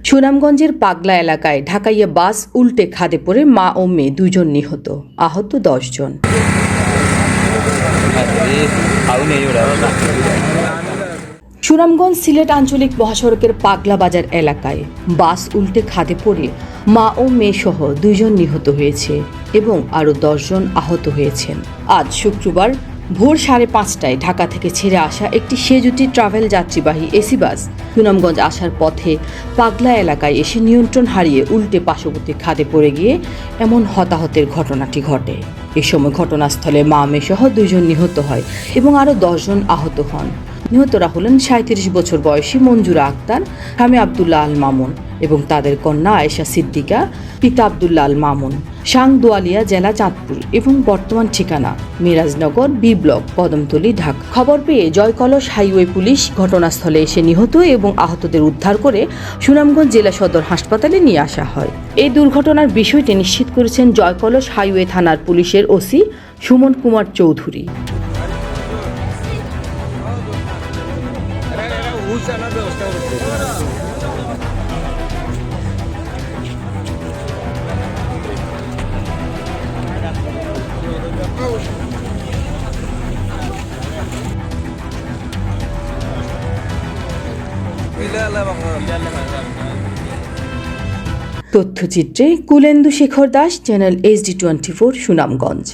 সুনামগঞ্জের পাগলা এলাকায় ঢাকাইয়া বাস উল্টে খাদে পড়ে মা ও মেয়ে দুজন নিহত, আহত 10 জন। সুনামগঞ্জ সিলেট আঞ্চলিক মহাসড়কের পাগলা বাজার এলাকায় বাস উল্টে খাদে পড়ে মা ও মেয়ে সহ 2 জন নিহত হয়েছে এবং আরও 10 জন আহত হয়েছেন। আজ শুক্রবার ভোর 5:30টায় ঢাকা থেকে ছেড়ে আসা একটি সেজুতি ট্রাভেল যাত্রীবাহী এসি বাস সুনামগঞ্জ আসার পথে পাগলা এলাকায় এসে নিয়ন্ত্রণ হারিয়ে উল্টে পার্শ্ববর্তী খাদে পড়ে গিয়ে এমন হতাহতের ঘটনাটি ঘটে। এ সময় ঘটনাস্থলে মা মেয়ে সহ 2 জন নিহত হয় এবং আরও 10 জন আহত হন। নিহতরা হলেন 37 বছর বয়সী মঞ্জুরা আক্তার, স্বামী আব্দুল্লাহ আল মামুন এবং তাদের কন্যা আয়েশা সিদ্দিকা, পিতা আব্দুল্লাহ আল মামুন, সাংদোয়ালিয়া জেলা চাঁদপুর এবং বর্তমান ঠিকানা মিরাজনগর বি ব্লক, কদমতলী, ঢাকা। খবর পেয়ে জয়কলস হাইওয়ে পুলিশ ঘটনাস্থলে এসে নিহত এবং আহতদের উদ্ধার করে সুনামগঞ্জ জেলা সদর হাসপাতালে নিয়ে আসা হয়। এই দুর্ঘটনার বিষয়টি নিশ্চিত করেছেন জয়কলস হাইওয়ে থানার পুলিশের ওসি সুমন কুমার চৌধুরী। তথ্যচিত্রে কুলেন্দু শেখর দাস, চ্যানেল HD24, সুনামগঞ্জ।